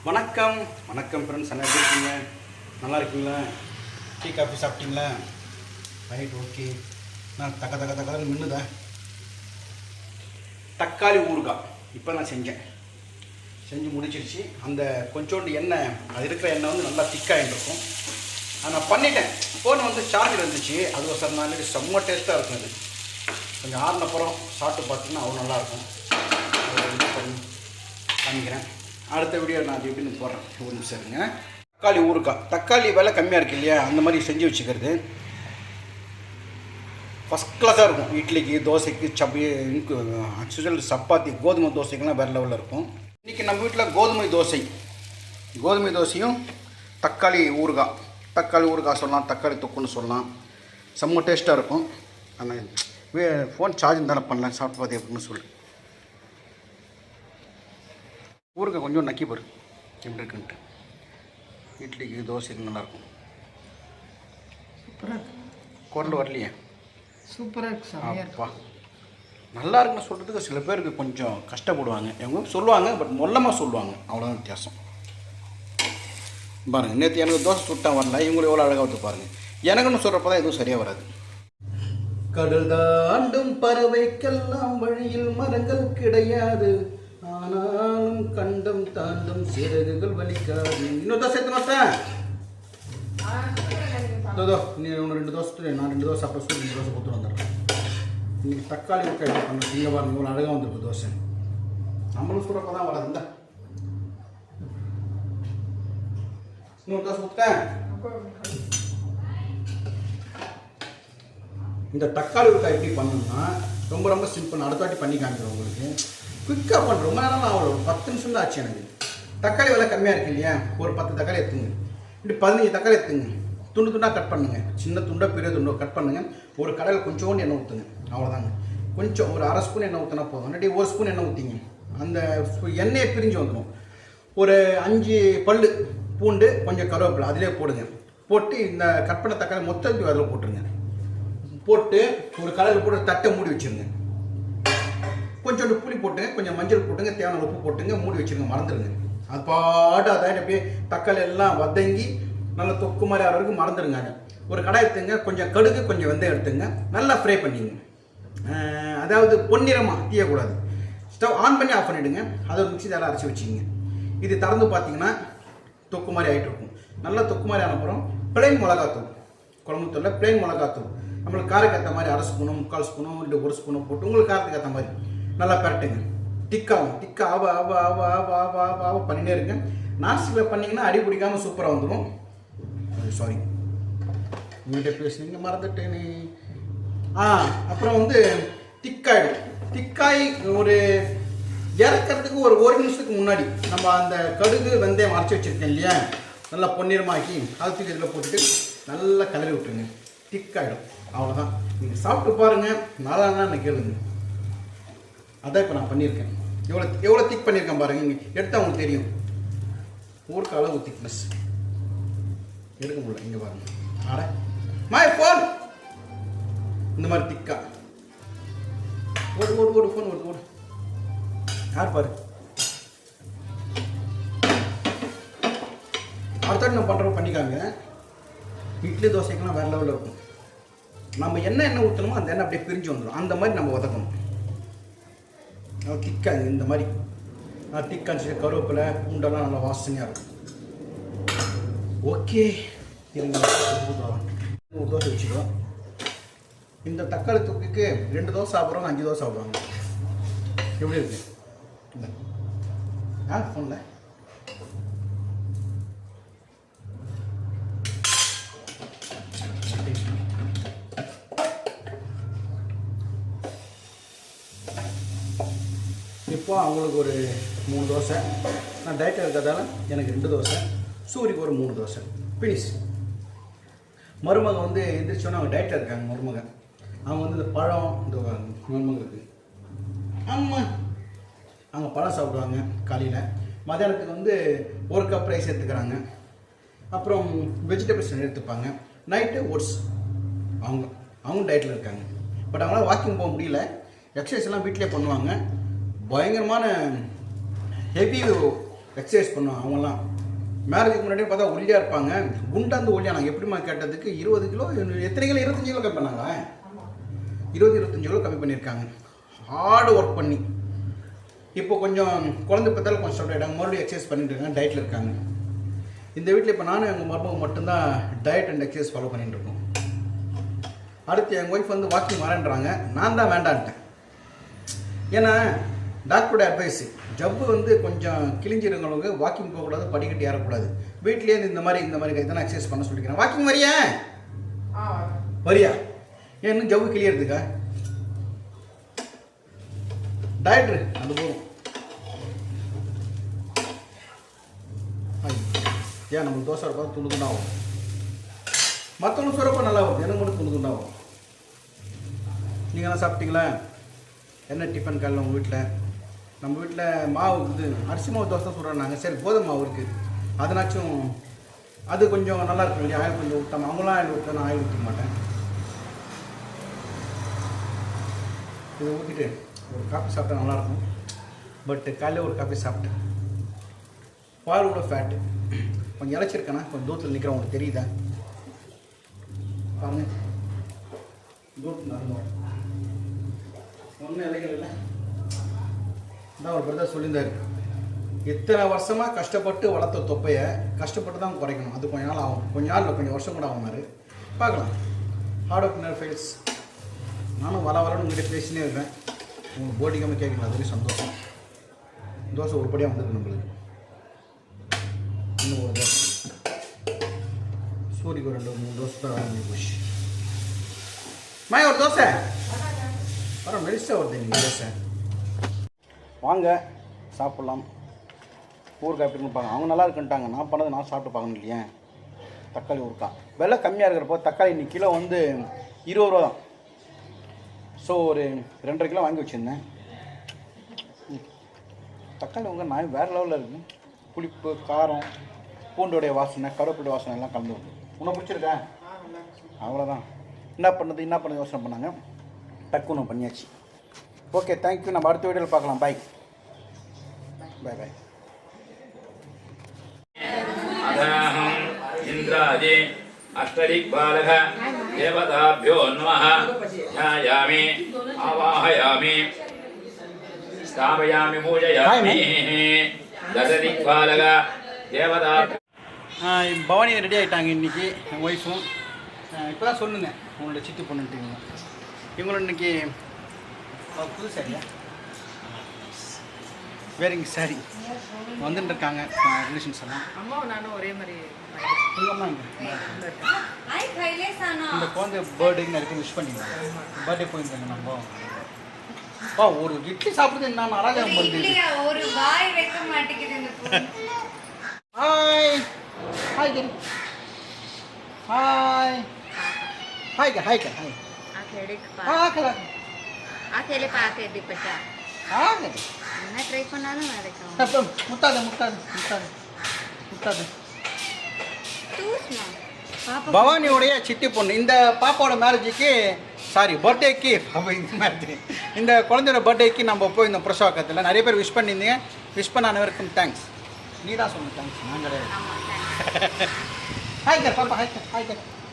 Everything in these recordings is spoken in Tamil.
வணக்கம் வணக்கம் ஃப்ரெண்ட்ஸ், என்ன எப்படி இருக்கீங்க? நல்லா இருக்கீங்களா? டீ காஃபி சாப்பிட்டீங்களா? Right, okay. நான் தக்க மின்னுதா தக்காளி ஊறுகாய் இப்போ நான் செஞ்சு முடிச்சிருச்சு. அந்த கொஞ்சோண்டு எண்ணெய், அது இருக்கிற எண்ணெய் வந்து நல்லா திக்காக இருக்கும். அதை நான் பண்ணிட்டேன். ஃபோன் வந்து சார்ஜில் இருந்துச்சு, அது ஒரு சார் நாள் செம்ம டேஸ்ட்டாக இருக்கும். அது கொஞ்சம் ஆறுனப்புறம் சாப்பிட்டு பார்த்தீங்கன்னா அவ்வளோ நல்லாயிருக்கும். இது பண்ணி காமிக்கிறேன். அடுத்த வீடியோ நான் அது எப்படின்னு போடுறேன். ஒரு நிமிஷம் இருங்க. தக்காளி ஊறுகாய், தக்காளி விலை கம்மியாக இருக்குது இல்லையா, அந்த மாதிரி செஞ்சு வச்சுக்கிறது ஃபஸ்ட் கிளாஸாக இருக்கும். இட்லிக்கு, தோசைக்கு, சப்பாத்தி, கோதுமை தோசைக்கெல்லாம் வேறு லெவலில் இருக்கும். இன்றைக்கி நம்ம வீட்டில் கோதுமை தோசையும் தக்காளி ஊறுகாய் சொல்லலாம், தக்காளி தொக்குன்னு சொல்லலாம். செம்ம டேஸ்ட்டாக இருக்கும். ஆனால் ஃபோன் சார்ஜ் தானே பண்ணலாம், சாப்பிட்டு பார்த்து எப்படின்னு சொல்லு. ஊறுகாய் கொஞ்சம் நக்கி போடு எப்படி இருக்குன்ட்டு. இட்லிக்கு, தோசைக்கு நல்லாயிருக்கும். சூப்பராக குரல் வரலையே? சூப்பராக இருக்கு. அப்பா, நல்லா இருக்குன்னு சொல்கிறதுக்கு சில பேருக்கு கொஞ்சம் கஷ்டப்படுவாங்க. இவங்க சொல்லுவாங்க, பட் மொல்லமாக சொல்லுவாங்க. அவ்வளோதான் வித்தியாசம். பாருங்கள், நேற்று எனக்கு தோசை சுட்டா வரல, இவங்களும் எவ்வளோ அழகாக வந்து பாருங்கள். எனக்குன்னு சொல்கிறப்ப தான் எதுவும் சரியாக வராது. கடல் தாண்டும் பறவைக்கெல்லாம் வழியில் மரங்கள் கிடையாது, ஆனாலும் கண்டம் தாண்டும் சிறகுகள் வலிக்காது. இன்னொரு தோசை எடுத்து மாட்டேன். நீ ஒன்று 2 தோசை, நான் 2 தோசை அப்புறம் 2 தோசை கொடுத்துட்டு வந்துடுறேன். இன்னைக்கு தக்காளி ஊறுகாய் பண்ணுறது இங்கே பாருங்க, இவ்வளோ அழகாக வந்துருக்கு தோசை. நம்மளும் சொல்கிறப்ப தான் வராது. இன்னொரு தோசை கொடுத்தேன். இந்த தக்காளி ஊறுகாய் எப்படி பண்ணணும்னா ரொம்ப சிம்பிள். அடுத்த வாட்டி பண்ணி காமிக்கிறேன் உங்களுக்கு. குயிக்காக பண்ணுறோம், ரொம்ப நேரம் ஆகல, ஒரு 10 நிமிஷம் தான் ஆச்சு எனக்கு. தக்காளி விலை கம்மியாக இருக்கு இல்லையா, ஒரு 10 தக்காளி எடுத்துங்க. இப்படி 15 தக்காளி எடுத்துங்க. துண்டாக கட் பண்ணுங்கள். சின்ன துண்டோ பெரிய துண்டோ கட் பண்ணுங்கள். ஒரு கடையில் கொஞ்சோண்டு எண்ணெய் ஊற்றுங்க, அவ்வளோதாங்க. கொஞ்சம் ஒரு 1/2 ஸ்பூன் எண்ணெய் ஊற்றினா போதும். இல்லாட்டி 1 ஸ்பூன் எண்ணெய் ஊற்றிங்க. அந்த எண்ணெயை பிரிஞ்சு வந்துடும். ஒரு 5 பல் பூண்டு, கொஞ்சம் கருவேப்பிலை அதிலே போடுங்க. போட்டு இந்த கட் பண்ண தக்காளி மொத்தத்துக்கு அதில் போட்டுருங்க. போட்டு ஒரு கடையில் போட்டு தட்டை மூடி வச்சுருங்க. கொஞ்சோண்டு புளி போட்டுங்க, கொஞ்சம் மஞ்சள் போட்டுங்க, தேவையான உப்பு போட்டுங்க, மூடி வச்சுருங்க. மறந்துடுங்க. அது பாட்டு அதாயிட்டு அப்படியே தக்காளி எல்லாம் வதங்கி நல்லா தொக்கு மாதிரி ஆகிறதுக்கு மறந்துடுங்க. ஒரு கடாய் எடுத்துங்க, கொஞ்சம் கடுகு, கொஞ்சம் வெந்தயம் எடுத்துங்க, நல்லா ஃப்ரை பண்ணிங்க. அதாவது பொன்னிறமாக தீயக்கூடாது. ஸ்டவ் ஆன் பண்ணி ஆஃப் பண்ணிவிடுங்க. அதை ஒரு மிக்ஸி ஜாரில் அரைச்சி வச்சுக்கிங்க. இது திறந்து பார்த்தீங்கன்னா தொக்கு மாதிரி ஆகிட்டு இருக்கும். நல்லா தொக்கு மாதிரி ஆனப்புறம் பிளைன் மிளகாத்தூள், குழம்பு தூளில் பிளைன் மிளகாத்தூள், நம்மளுக்கு காரத்துக்கு ஏற்ற மாதிரி 1/2 ஸ்பூனோ 3/4 ஸ்பூனோ இல்லை 1 ஸ்பூனோ போட்டு உங்களுக்கு காரத்துக்கு ஏற்ற மாதிரி நல்லா பரட்டுங்க. டிக்கா ஆவ பண்ணினே இருங்க. நாஸ்டிக்கில் பண்ணிங்கன்னா அடி பிடிக்காமல் சூப்பராக வந்துடும். சாரி, உங்கள்கிட்ட பேசுனீங்க மறந்துட்டேனே. அப்புறம் வந்து திக்காயிடும். திக்காய் ஒரு இறக்கிறதுக்கு ஒரு 1 நிமிஷத்துக்கு முன்னாடி நம்ம அந்த கடுகு வெந்தயம் அரைச்சி வச்சுருக்கேன் இல்லையா, நல்லா பொன்னிறமாக்கி அதுக்கு இதில் போட்டுட்டு நல்லா கிளறி விட்டுருங்க. திக்காயிடும். அவ்வளோதான். நீங்கள் சாப்பிட்டு பாருங்கள், நல்லா என்ன கேளுங்க. அதான் இப்போ நான் பண்ணியிருக்கேன். எவ்வளோ திக் பண்ணியிருக்கேன் பாருங்கள். இங்கே எடுத்தால் உங்களுக்கு தெரியும். ஊருக்கு அளவு திக்னஸ் எடுக்க முடியல. இங்கே பாருங்கள். மை ஃபோன் இந்த மாதிரி திக்கா ஓடு ஃபோன் ஓடு. யார் பாரு. அடுத்த நான் பண்ணுறோம் பண்ணிக்காங்க. இட்லி தோசைக்கெல்லாம் வேறு லெவலில் இருக்கும். நம்ம எண்ணெய் ஊற்றணுமோ அந்த எண்ணெய் அப்படியே பிரிஞ்சு வந்துடும். அந்த மாதிரி நம்ம உதக்கணும். திக்காது இந்த மாதிரி திக்காச்சு. கருவேப்பிலை பூண்டெல்லாம் நல்லா வாசனையாக இருக்கும். ஓகே, இருங்க. ஒரு தோசை வச்சுக்கலாம். இந்த தக்காளி தொக்குக்கு 2 தோசை சாப்பிட்றவங்க 5 தோசை சாப்பிடுவாங்க. எப்படி இருக்கு? யார் ஃபோனில்? இப்போ அவங்களுக்கு ஒரு 3 தோசை. நான் டயட்டில் இருக்கிறதால எனக்கு 2 தோசை, சூரிக்கு ஒரு 3 தோசை பினிஷ். மருமக வந்து எந்திரிச்சோன்னா அவங்க டயட்டில் இருக்காங்க. மருமக அவங்க வந்து இந்த பழம், இந்த மருமகளுக்கு ஆமாம் அவங்க பழம் சாப்பிடுவாங்க காலையில். மதியானத்துக்கு வந்து 1 கப் ரைஸ் எடுத்துக்கிறாங்க. அப்புறம் வெஜிடபிள்ஸ் எடுத்துப்பாங்க. Night oats. அவங்க டயட்டில் இருக்காங்க. பட் அவங்களால வாக்கிங் போக முடியல. எக்ஸசைஸ்லாம் வீட்டிலே பண்ணுவாங்க. பயங்கரமான ஹெவி எக்ஸசைஸ் பண்ணுவாங்க அவங்கெல்லாம். மேரேஜுக்கு முன்னாடி பார்த்தா ஒல்லியாக இருப்பாங்க, குண்டாந்து ஒல்லியா. நாங்கள் எப்படிமா கேட்டதுக்கு 20 கிலோ, எத்தனை கிலோ, 25 கிலோ கம்மி பண்ணாங்க. 20-25 கிலோ கம்மி பண்ணியிருக்காங்க ஹார்டு ஒர்க் பண்ணி. இப்போ கொஞ்சம் குழந்தை பார்த்தாலும் கொஞ்சம் ஸ்டார்ட் ஆகிட்டாங்க, மறுபடியும் எக்ஸசைஸ் பண்ணிட்டு இருக்காங்க, டயட்டில் இருக்காங்க. இந்த வீட்டில் இப்போ நானும் எங்கள் மருமக மட்டும்தான் டயட் அண்ட் எக்ஸசைஸ் ஃபாலோ பண்ணிட்டு இருக்கோம். அடுத்து எங்கள் ஒய்ஃப் வந்து வாக்கிங் வரேன்றாங்க, நான் தான் வேண்டான்ட்டேன். ஏன்னா டாக்டரோட அட்வைஸ், ஜவ்வு வந்து கொஞ்சம் கிழிஞ்சிருங்களவங்க வாக்கிங் போகக்கூடாது, படிக்கட்டு ஏறக்கூடாது, வீட்லேயே இந்த மாதிரி இதெல்லாம் எக்ஸசைஸ் பண்ண சொல்லிக்கிறேன். வாக்கிங் வரியா ஏன் ஜவ்வு கிளியறதுக்கா? டயட்ரு அது போகும். ஏன் நம்மளுக்கு தோசை பார்த்து துண்டு துண்டாகும், மற்றவங்களுக்கு சுரப்பா நல்லா வரும், எனக்கு மட்டும் துண்டு துண்டாகும். நீங்களாம் சாப்பிட்டீங்களா? என்ன டிஃபன் காலையில் உங்கள் வீட்டில்? நம்ம வீட்டில் மாவு இது அரிசி மாவு தோசை தான் சுடுறாங்க. சரி, கோதுமை மாவு இருக்குது, அதனாச்சும் அது கொஞ்சம் நல்லா இருக்கும் இல்லையா? ஆயில் கொஞ்சம் ஊற்றாம, அவங்களாம் ஆயில் ஊற்ற, நான் ஆயில் ஊற்றிக்க மாட்டேன். இதை ஊற்றிட்டு ஒரு காஃபி சாப்பிட்டா நல்லாயிருக்கும். பட் காலையில் ஒரு காஃபி சாப்பிட்டேன், பால் கூட ஃபேட்டு கொஞ்சம் இழைச்சிருக்கேன்னா, கொஞ்சம் தூரத்தில் நிற்கிறேன், உங்களுக்கு தெரியுதா பாருங்க, தூரத்தில் நடந்தோம் ஒன்றும் இலைகள் இல்லை. தான் ஒரு பிரதர் சொல்லியிருந்தார், இத்தனை வருஷமாக கஷ்டப்பட்டு வளர்த்த தொப்பையை கஷ்டப்பட்டு தான் குறைக்கணும், அது கொஞ்ச நாள் ஆகும், கொஞ்ச நாள் இல்லை, கொஞ்சம் வருஷம் கூட ஆகுமாரு. பார்க்கலாம். Hard work never fails. நானும் வரணும்னு உங்கள்கிட்ட பேசினே இருக்கேன், உங்களுக்கு போட்டிக்காமல் கேட்கலாம், அது வரையும் சந்தோஷம். தோசை உருப்படியாக வந்துருக்கு நம்மளுக்கு. இன்னும் ஒரு தோசை, சூரியக்கு ஒரு 2-3 தோசை தான் வாங்கி போச்சு. ஒரு தோசை வர மெலிசாக வருது நீங்கள் தோசை. வாங்க சாப்பிட்லாம். ஊறுக்காய் எப்படி இருப்பாங்க, அவங்க நல்லா இருக்குன்ட்டாங்க, நான் பண்ணது நான் சாப்பிட்டு பார்க்கணும் இல்லையா? தக்காளி ஊறுக்காய் விலை கம்மியாக இருக்கிறப்போ தக்காளி இன்னைக்கு கிலோ வந்து 20 ரூபா தான். ஸோ ஒரு 2.5 கிலோ வாங்கி வச்சுருந்தேன். தக்காளி உங்கள் நாய் வேறு லெவலில் இருக்குது, புளிப்பு, காரம், பூண்டோடைய வாசனை, கருவேப்பிலை வாசனை எல்லாம் கலந்து. உன்னை பிடிச்சிருக்கா? அவ்வளோதான். என்ன பண்ணது யோசனை பண்ணாங்க, டக்குன்னு பண்ணியாச்சு. Okay, thank you. நம்ம அடுத்த வீடியோவில் பார்க்கலாம். பாய் பாய் பாய். அதாஹம் இந்திராதி அஷ்டதிக்பாலக தேவதாभ्यो நமः ध्यायामि आवाहयामि स्थापयामि पूजयामि தசதிக்பாலக தேவதா. பவானி ரெடி ஆகிட்டாங்க இன்றைக்கி, என் ஒய்ஃபும். இப்போ தான் சொல்லுங்க உங்களோட சித்தி பொண்ணுட்டீங்க. இவங்களோட இன்றைக்கி புது சாரியா, வேறுங்க சாரி வந்துட்டு இருக்காங்க ரிலேஷன்ஸ் எல்லாம். அம்மாவும் நானும் ஒரே மாதிரி. உங்கள் அம்மா இங்கே இந்த குழந்தை பர்த்டேக்கு நிறைய விஷ் பண்ணிங்களா? பர்த்டே போயிருந்தாங்க நம்ம. ஒரு இட்லி சாப்பிடுறது நான் அராஜகம் பண்ணுறது. ஒரு வாய் வைக்க மாட்டேங்குது இந்த பொண்ணு. ஹாய் ஹாய் கே ஹாய் ஹாய் கே ஹாய் கே ஹாய் ஆக்கல ஆக்கேலே பாக்கே டிப்பட்டா ஆங்க என்ன ட்ரை பண்ணாலும் நடக்கும். அப்புறம் முட்டாது தூஸ்மா பாப்பா பவானியோடைய சித்தி பொண்ணு. இந்த பாப்பாவோட மேரேஜுக்கு பர்த்டேக்கு இந்த குழந்தையோட பர்த்டேக்கு நம்ம போய் இந்த புரஷவாக்கத்தில் நிறைய பேர் விஷ் பண்ணியிருந்தீங்க. விஷ் பண்ண அனைவருக்கும் தேங்க்ஸ். நீ தான் சொல்லணும் தேங்க்ஸ், நான் கிடையாது. ஹாய் கர் பாப்பா,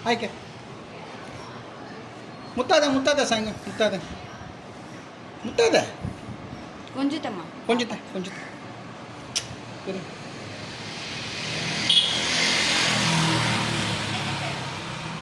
ஹாய் கர் முத்தாத சாங்க முத்தாத கொஞ்சம் கொஞ்சம்